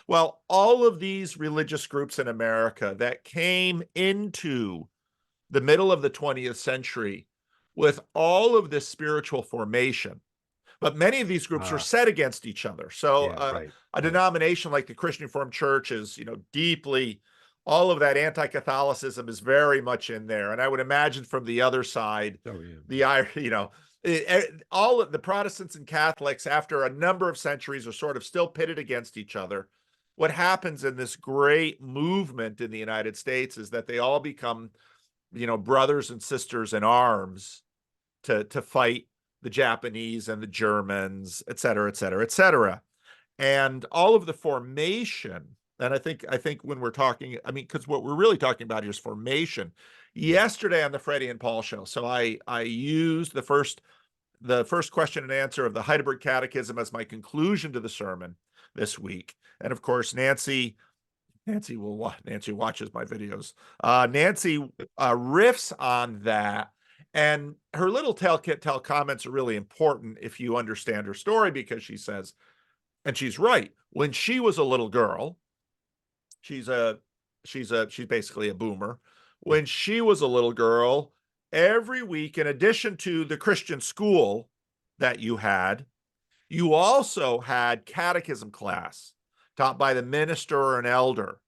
Well, all of these religious groups in America that came into the middle of the 20th century with all of this spiritual formation, but many of these groups were Ah, set against each other. So yeah, right, a right. denomination like the Christian Reformed Church is, deeply, all of that anti-Catholicism is very much in there. And I would imagine from the other side, Oh, yeah, the yeah. all of the Protestants and Catholics, after a number of centuries, are sort of still pitted against each other. What happens in this great movement in the United States is that they all become, brothers and sisters in arms to fight the Japanese and the Germans, et cetera, et cetera, et cetera. And all of the formation, and I think when we're talking, I mean, because what we're really talking about here is formation. Right. Yesterday on the Freddie and Paul show, so I used the first question and answer of the Heidelberg Catechism as my conclusion to the sermon this week. And of course, Nancy watches my videos. Nancy riffs on that, and her little tell comments are really important if you understand her story, because she says, and she's right. When she was a little girl, she's a she's basically a boomer. Yeah. When she was a little girl, every week, in addition to the Christian school that you also had catechism class taught by the minister or an elder,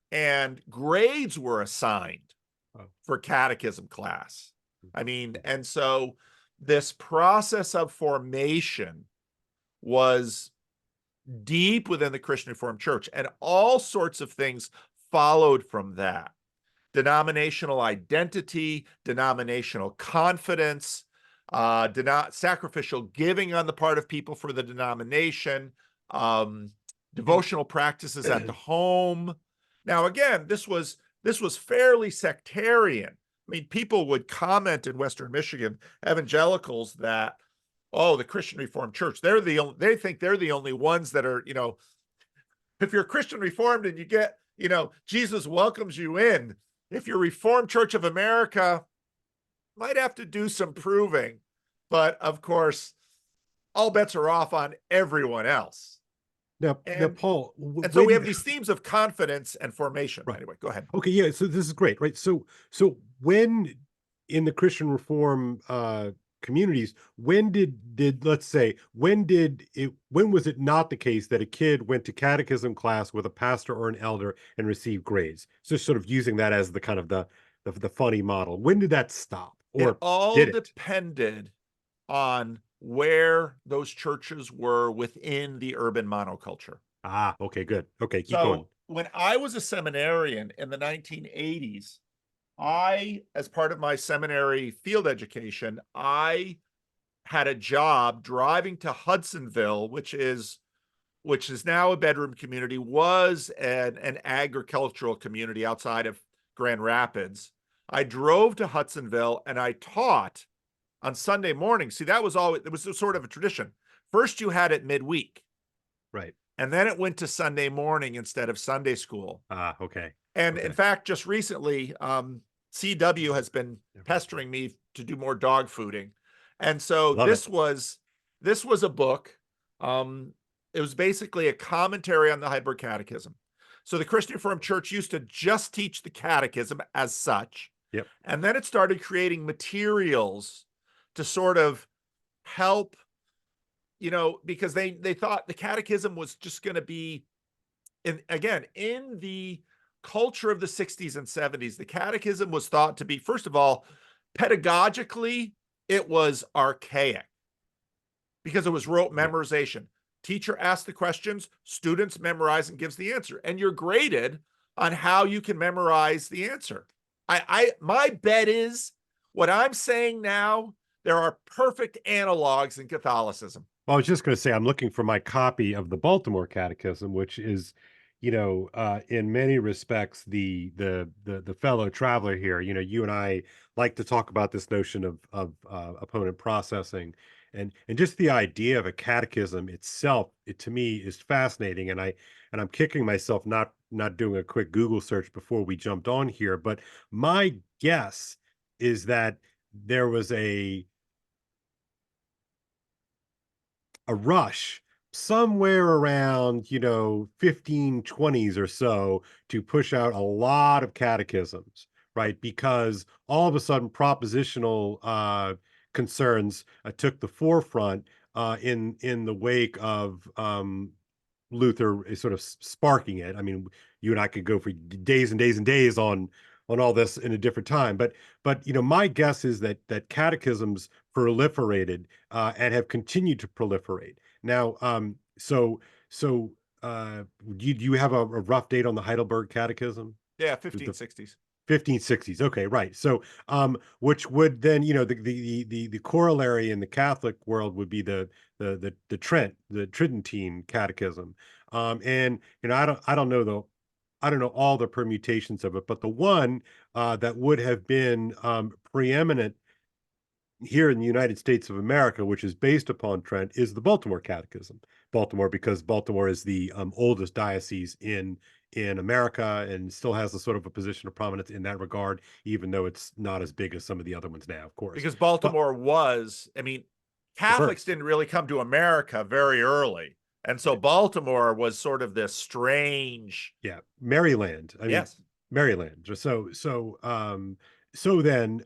and grades were assigned Oh, for catechism class. I mean, and so this process of formation was deep within the Christian Reformed Church, and all sorts of things followed from that: denominational identity, denominational confidence, sacrificial giving on the part of people for the denomination, um, and devotional practices at the home. Now, again, this was fairly sectarian. I mean, people would comment in Western Michigan, evangelicals, that, oh, the Christian Reformed Church, they think they're the only ones that are, if you're Christian Reformed and you get, Jesus welcomes you in. If you're Reformed Church of America, might have to do some proving. But of course, all bets are off on everyone else. now, And Paul, and so we when have these themes of confidence and formation. right. Anyway, go ahead. Okay, yeah, so this is great, right? So when in the Christian Reform communities, when did let's say when was it not the case that a kid went to catechism class with a pastor or an elder and received grades? So sort of using that as the kind of the funny model. When did that stop? It Or all did it? depended on where those churches were within the urban monoculture. Ah, okay, good. Okay, keep going. So when I was a seminarian in the 1980s, as part of my seminary field education, I had a job driving to Hudsonville, which is now a bedroom community, was an agricultural community outside of Grand Rapids. I drove to Hudsonville and I taught on Sunday morning. See, it was sort of a tradition. First, you had it midweek, Right. and then it went to Sunday morning instead of Sunday school. Ah, okay. And in Okay. fact, just recently, CW has been Never mind. pestering me to do more dog fooding. And so Love it. this was a book. It was basically a commentary on the Heidelberg Catechism. So the Christian Reformed Church used to just teach the catechism as such. Yep. And then it started creating materials to sort of help, because they thought the catechism was just going to be, in the culture of the 60s and 70s, the catechism was thought to be, first of all, pedagogically, it was archaic because it was rote Yeah. memorization. Teacher asks the questions, students memorize and gives the answer, and you're graded on how you can memorize the answer. My bet is, what I'm saying now, there are perfect analogs in Catholicism. Well, I was just going to say, I'm looking for my copy of the Baltimore Catechism, which is, in many respects, the fellow traveler here. You and I like to talk about this notion of opponent processing, and just the idea of a catechism itself. It to me is fascinating, and I'm kicking myself not doing a quick Google search before we jumped on here. But my guess is that there was a rush somewhere around, 1520s or so to push out a lot of catechisms, right? Because all of a sudden propositional concerns took the forefront in the wake of Luther is sort of sparking it. I mean, you and I could go for days and days and days on all this in a different time, but my guess is that catechisms proliferated and have continued to proliferate. Now, so do you have a rough date on the Heidelberg Catechism? Yeah, The 1560s. 1560s. Okay, right. So, which would then, the corollary in the Catholic world would be the Tridentine Catechism. And I don't know all the permutations of it, but the one that would have been preeminent here in the United States of America, which is based upon Trent, is the Baltimore Catechism. Baltimore, because Baltimore is the oldest diocese in America and still has a sort of a position of prominence in that regard, even though it's not as big as some of the other ones now, of course. Because But Baltimore was, I mean, the Catholics first, didn't really come to America very early. And so right? Baltimore was sort of this strange. Yeah, Maryland. I mean, Yes. Maryland. So then,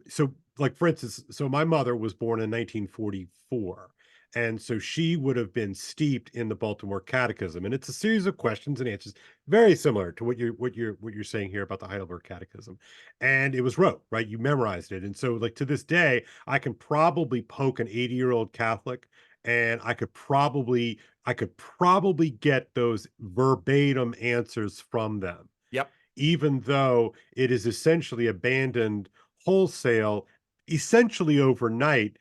so like for instance, so my mother was born in 1944, and so she would have been steeped in the Baltimore Catechism, and it's a series of questions and answers, very similar to what you're saying here about the Heidelberg Catechism, and it was rote, right? You memorized it, and so like to this day, I can probably poke an 80-year-old Catholic, and I could probably get those verbatim answers from them, Yep. even though it is essentially abandoned wholesale, essentially overnight,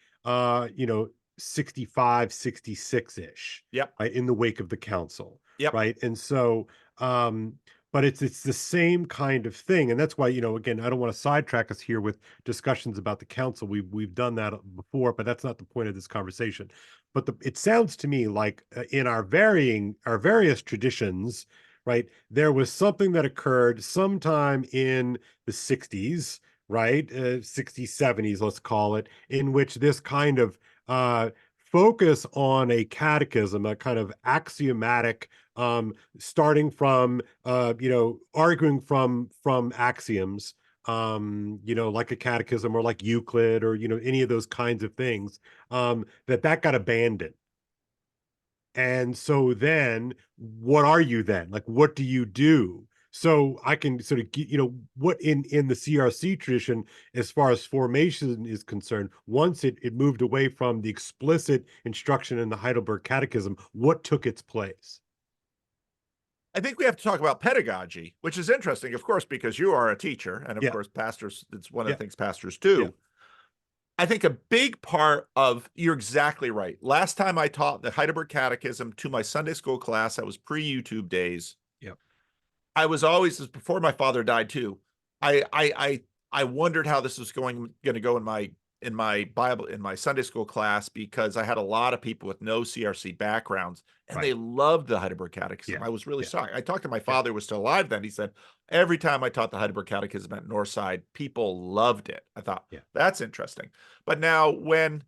65, 66-ish, Yep. right, in the wake of the council, Yep. right? And so, but it's the same kind of thing. And that's why, again, I don't want to sidetrack us here with discussions about the council. We've done that before, but that's not the point of this conversation. But it sounds to me like in our various traditions, right? There was something that occurred sometime in the 60s, right? 60s, 70s, let's call it, in which this kind of focus on a catechism, a kind of axiomatic, starting from, arguing from axioms, like a catechism or like Euclid or, any of those kinds of things, that got abandoned. And so then what are you then? Like, what do you do? So I can sort of get, what in the CRC tradition, as far as formation is concerned, once it moved away from the explicit instruction in the Heidelberg Catechism, what took its place? I think we have to talk about pedagogy, which is interesting, of course, because you are a teacher. And of Yeah, course, pastors, it's one of yeah, the things pastors yeah, do. I think a big part of, you're exactly right. Last time I taught the Heidelberg Catechism to my Sunday school class, that was pre-YouTube days. yeah, I was always, before my father died too. I wondered how this was going to go in my Bible, in my Sunday school class, because I had a lot of people with no CRC backgrounds and right. they loved the Heidelberg Catechism. Yeah, I was really yeah, shocked. I talked to my yeah, father, who was still alive then. He said, every time I taught the Heidelberg Catechism at Northside, people loved it. I thought, yeah, that's interesting. But now when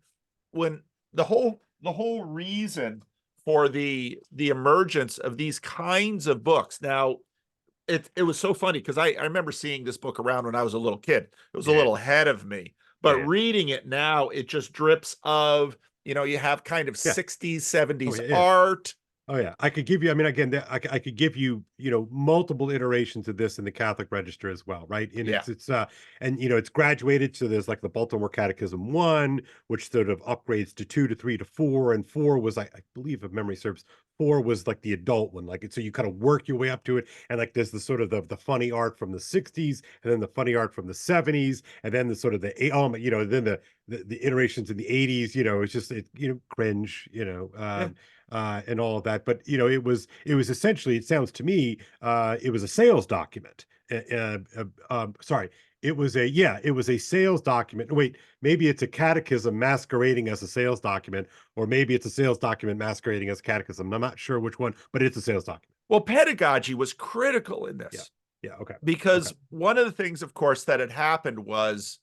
the whole reason for the emergence of these kinds of books, now it was so funny because I remember seeing this book around when I was a little kid. It was a yeah, little ahead of me, but yeah, reading it now, it just drips of, you have kind of yeah. 60s, Oh 70s yeah, yeah. art. Oh yeah, I could give you. I mean, again, I could give you, multiple iterations of this in the Catholic Register as well, right? And Yeah. and it's graduated. So there's like the Baltimore Catechism 1, which sort of upgrades to 2 to 3 to 4, and 4 was, I believe, if memory serves, 4 was like the adult one. Like, so you kind of work your way up to it, and like there's the sort of the funny art from the 60s, and then the funny art from the 70s, and then the sort of then the iterations in the 80s. It's just cringe. Yeah. And all of that. But it was essentially, it sounds to me, it was a sales document. Sorry, it was a sales document. Wait, maybe it's a catechism masquerading as a sales document, or maybe it's a sales document masquerading as a catechism. I'm not sure which one, but it's a sales document. Well, pedagogy was critical in Yeah, this, yeah, okay, okay, because one of the things, of course, that had happened was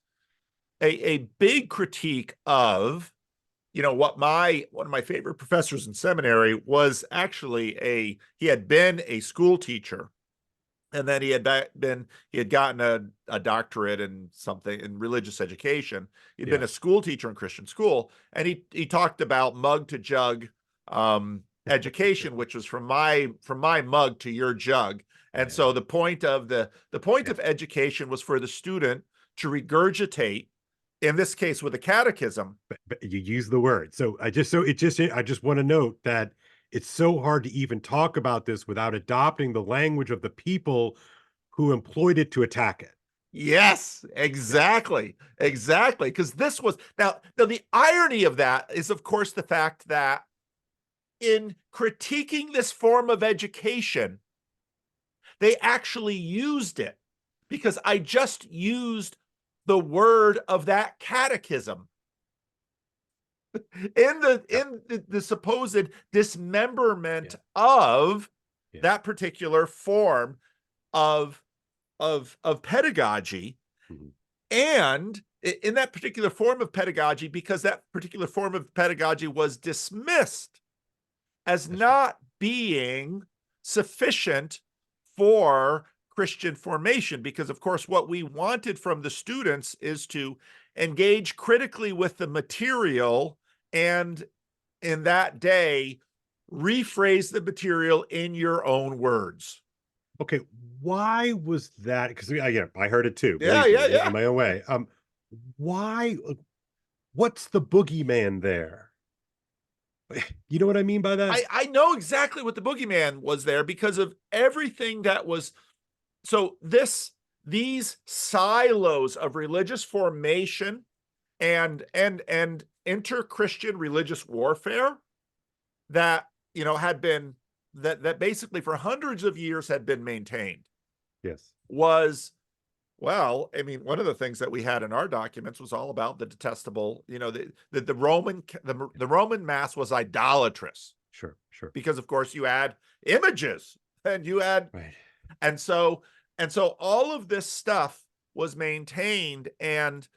a big critique of what one of my favorite professors in seminary was actually he had been a school teacher, and then he had gotten a doctorate in something in religious education. He'd been a school teacher in Christian school, and he talked about mug to jug education, which was from my mug to your jug. And so the point of education was for the student to regurgitate, in this case with a catechism. But you use the word. So I just want to note that it's so hard to even talk about this without adopting the language of the people who employed it to attack it. Yes, exactly. Exactly. Because this was now the irony of that is, of course, the fact that in critiquing this form of education, they actually used it, because I just used the word of that catechism in the supposed dismemberment of that particular form of pedagogy. And in that particular form of pedagogy, because that particular form of pedagogy was dismissed as not being sufficient for Christian formation, because of course what we wanted from the students is to engage critically with the material, and in that day rephrase the material in your own words. Okay, why was that? Because again, I heard it too. Yeah, in my own way. Why? What's the boogeyman there? You know what I mean by that? I know exactly what the boogeyman was there, because of everything that was. So these silos of religious formation and inter-Christian religious warfare that had been that basically for hundreds of years had been maintained. Yes. Was, well, I mean, one of the things that we had in our documents was all about the detestable, the Roman Mass was idolatrous. Sure. Because of course you add images, and you add, right. And so all of this stuff was maintained, and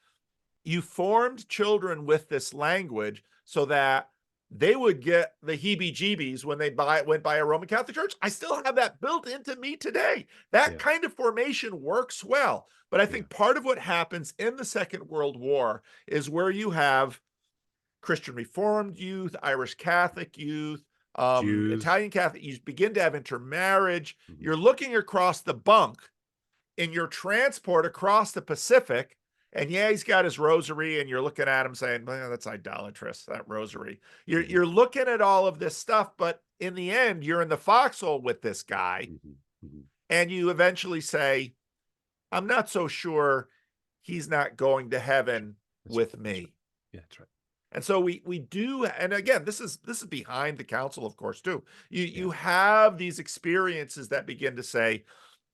you formed children with this language so that they would get the heebie-jeebies when they went by a Roman Catholic church. I still have that built into me today. That kind of formation works well. But I think part of what happens in the Second World War is where you have Christian Reformed youth, Irish Catholic youth, Italian Catholic, you begin to have intermarriage. You're looking across the bunk in your transport across the Pacific, and he's got his rosary, and you're looking at him saying, well, that's idolatrous, that rosary. You're looking at all of this stuff, but in the end, you're in the foxhole with this guy, and you eventually say, I'm not so sure he's not going to heaven with me. Yeah, that's right. And so we do, and again, this is behind the council, of course, too. You have these experiences that begin to say,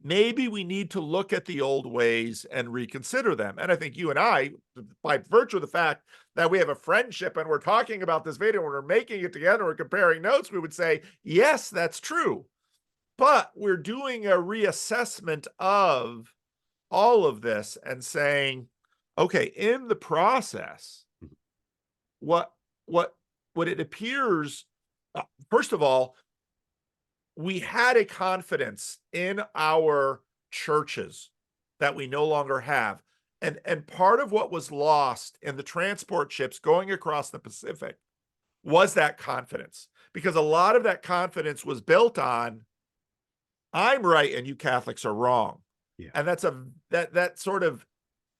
maybe we need to look at the old ways and reconsider them. And I think you and I, by virtue of the fact that we have a friendship and we're talking about this video and we're making it together, we're comparing notes, we would say, yes, that's true. But we're doing a reassessment of all of this and saying, okay, in the process, what it appears, first of all, we had a confidence in our churches that we no longer have. And part of what was lost in the transport ships going across the Pacific was that confidence, because a lot of that confidence was built on, I'm right and you Catholics are wrong. And that sort of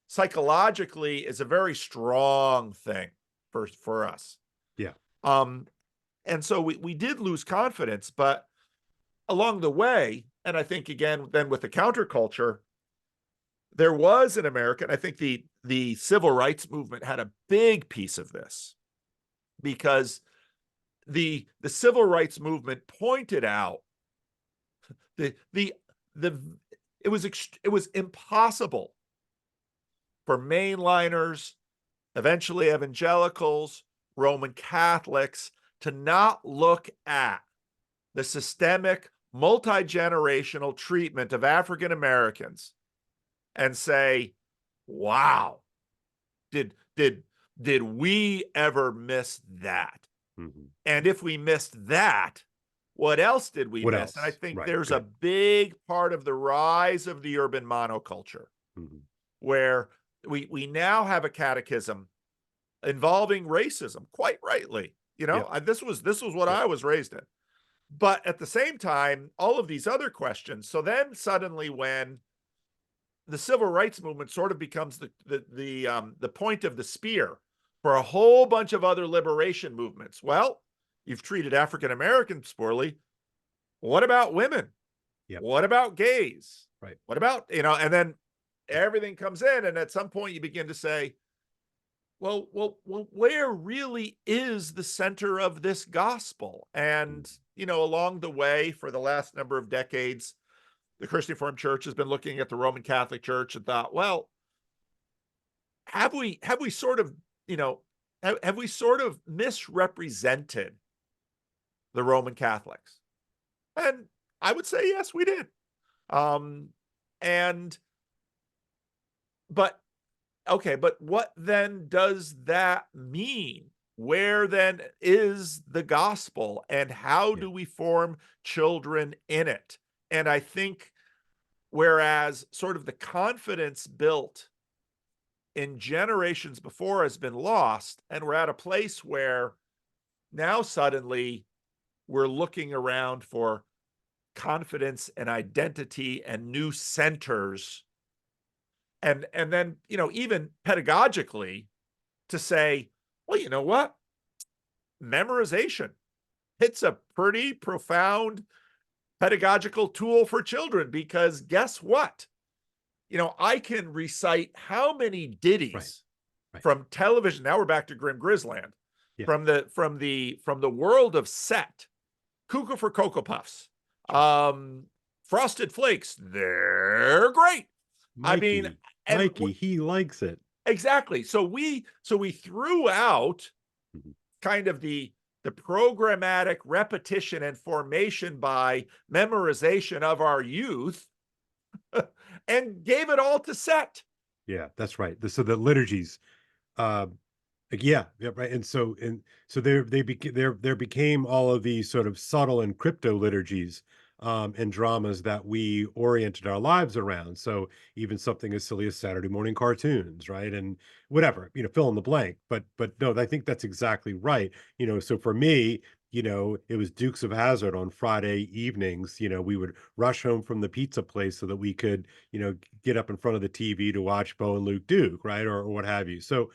psychologically is a very strong thing for us. And so we did lose confidence, but along the way, and I think again, then with the counterculture, there was in America, and I think the civil rights movement had a big piece of this, because the civil rights movement pointed out it was impossible for mainliners, eventually evangelicals, Roman Catholics, to not look at the systemic, multi-generational treatment of African Americans and say, wow, did did we ever miss that? Mhm. And if we missed that, what else did we What miss? And I else? think Right, there's a good. big part of the rise of the urban monoculture Mhm. where we now have a catechism involving racism, quite rightly. Yep, This was what yep, I was raised in. But at the same time, all of these other questions. So then suddenly when the civil rights movement sort of becomes the point of the spear for a whole bunch of other liberation movements. Well, you've treated African Americans poorly. What about women? yep, What about gays? right. What about, and then everything comes in, and at some point you begin to say, well, where really is the center of this gospel? Mhm. And, along the way for the last number of decades, the Christian Reformed Church has been looking at the Roman Catholic Church and thought, well, have we sort of, have we sort of misrepresented the Roman Catholics? And I would say yes, we did. Um, and but okay, but what then does that mean? Where then is the gospel and how Yeah, do we form children in it? And I think whereas sort of the confidence built in generations before has been lost, and we're at a place where now suddenly we're looking around for confidence and identity and new centers, and then even pedagogically to say, well, you know what, memorization, it's a pretty profound pedagogical tool for children, because guess what, I can recite how many right, ditties right. from television. Now we're back to Grim Grisland, Yeah, from the world of Set, Cuckoo for Cocoa Puffs, sure. Frosted Flakes. They're great. I mean, Mikey, and he likes it. exactly. So we threw out Mhm. kind of the programmatic repetition and formation by memorization of our youth and gave it all to Set. Yeah, that's right. So the liturgies, uh, yeah, yeah, right. And so there became all of these sort of subtle and crypto liturgies, and dramas that we oriented our lives around. So even something as silly as Saturday morning cartoons, right? And whatever, fill in the blank. But no, I think that's exactly right. So for me, it was Dukes of Hazzard on Friday evenings. We would rush home from the pizza place so that we could, get up in front of the TV to watch Bo and Luke Duke, right? Or what have you. So